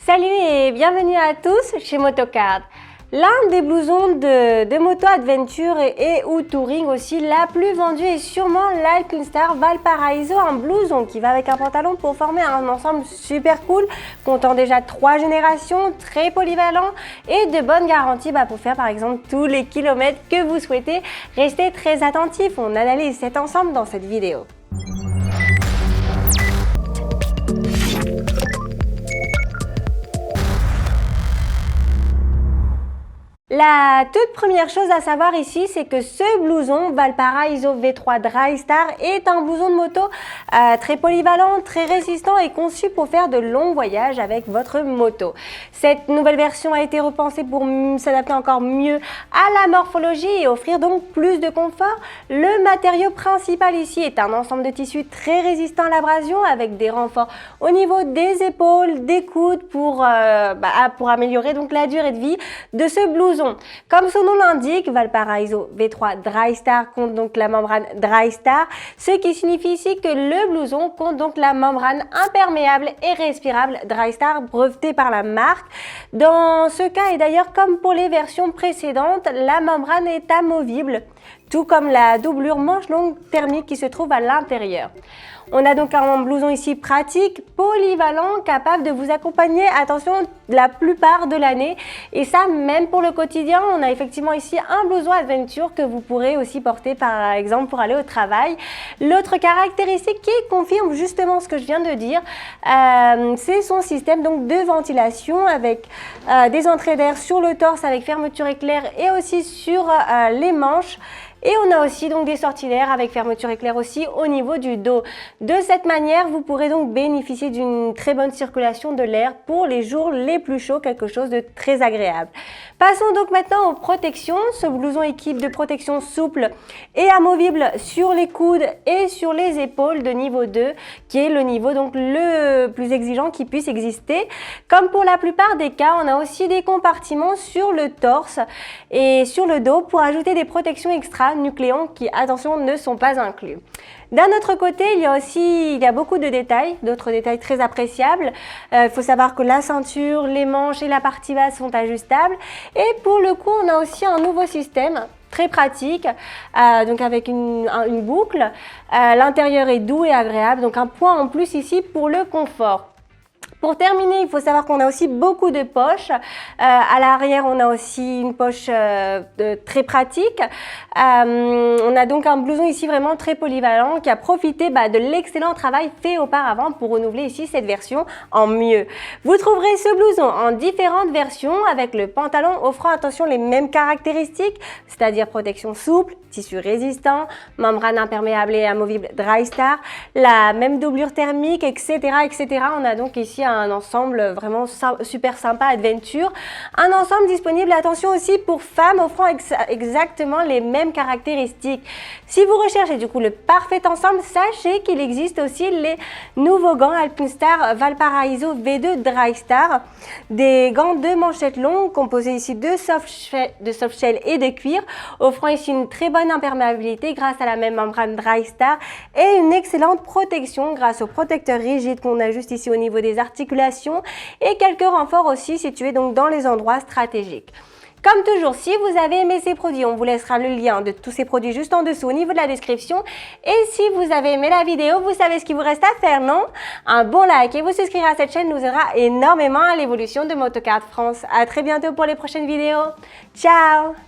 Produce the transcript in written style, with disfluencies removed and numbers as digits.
Salut et bienvenue à tous chez Motocard. L'un des blousons de moto adventure et ou touring aussi la plus vendue est sûrement l'Alpinstar Valparaiso, un blouson qui va avec un pantalon pour former un ensemble super cool, comptant déjà 3 générations, très polyvalent et de bonnes garanties pour faire par exemple tous les kilomètres que vous souhaitez. Restez très attentifs, on analyse cet ensemble dans cette vidéo. La toute première chose à savoir ici, c'est que ce blouson Valparaiso V3 Drystar est un blouson de moto très polyvalent, très résistant et conçu pour faire de longs voyages avec votre moto. Cette nouvelle version a été repensée pour s'adapter encore mieux à la morphologie et offrir donc plus de confort. Le matériau principal ici est un ensemble de tissu très résistant à l'abrasion avec des renforts au niveau des épaules, des coudes pour améliorer donc la durée de vie de ce blouson. Comme son nom l'indique, Valparaiso V3 Drystar compte donc la membrane Drystar, ce qui signifie ici que le blouson compte donc la membrane imperméable et respirable Drystar brevetée par la marque. Dans ce cas et d'ailleurs comme pour les versions précédentes, la membrane est amovible, tout comme la doublure manche longue thermique qui se trouve à l'intérieur. On a donc un blouson ici pratique, polyvalent, capable de vous accompagner, attention, la plupart de l'année. Et ça, même pour le quotidien, on a effectivement ici un blouson adventure que vous pourrez aussi porter par exemple pour aller au travail. L'autre caractéristique qui confirme justement ce que je viens de dire, c'est son système donc de ventilation avec des entrées d'air sur le torse avec fermeture éclair et aussi sur les manches. Et on a aussi donc des sorties d'air avec fermeture éclair aussi au niveau du dos. De cette manière, vous pourrez donc bénéficier d'une très bonne circulation de l'air pour les jours les plus chauds, quelque chose de très agréable. Passons donc maintenant aux protections. Ce blouson équipe de protection souple et amovible sur les coudes et sur les épaules de niveau 2, qui est le niveau donc le plus exigeant qui puisse exister. Comme pour la plupart des cas, on a aussi des compartiments sur le torse et sur le dos pour ajouter des protections extra nucléons qui, attention, ne sont pas inclus. D'un autre côté, il y a beaucoup de détails, d'autres détails très appréciables. Il faut savoir que la ceinture, les manches et la partie basse sont ajustables. Et pour le coup, on a aussi un nouveau système très pratique, donc avec une boucle. L'intérieur est doux et agréable, donc un point en plus ici pour le confort. Pour terminer, il faut savoir qu'on a aussi beaucoup de poches. À l'arrière, on a aussi une poche très pratique. On a donc un blouson ici vraiment très polyvalent qui a profité de l'excellent travail fait auparavant pour renouveler ici cette version en mieux. Vous trouverez ce blouson en différentes versions avec le pantalon offrant attention les mêmes caractéristiques, c'est-à-dire protection souple, tissu résistant, membrane imperméable et amovible Drystar, la même doublure thermique, etc., etc. On a donc ici un ensemble vraiment super sympa adventure, un ensemble disponible, attention aussi pour femmes, offrant exactement les mêmes caractéristiques. Si vous recherchez du coup le parfait ensemble, sachez qu'il existe aussi les nouveaux gants Alpinstar Valparaiso V2 Drystar, des gants de manchettes longues composés ici de soft shell et de cuir, offrant ici une très bonne imperméabilité grâce à la même membrane Drystar et une excellente protection grâce aux protecteurs rigides qu'on ajuste ici au niveau des articulations et quelques renforts aussi situés donc dans les endroits stratégiques. Comme toujours, si vous avez aimé ces produits, on vous laissera le lien de tous ces produits juste en dessous au niveau de la description. Et si vous avez aimé la vidéo, vous savez ce qu'il vous reste à faire, non? Un bon like et vous souscrire à cette chaîne nous aidera énormément à l'évolution de Motocard France. À très bientôt pour les prochaines vidéos. Ciao!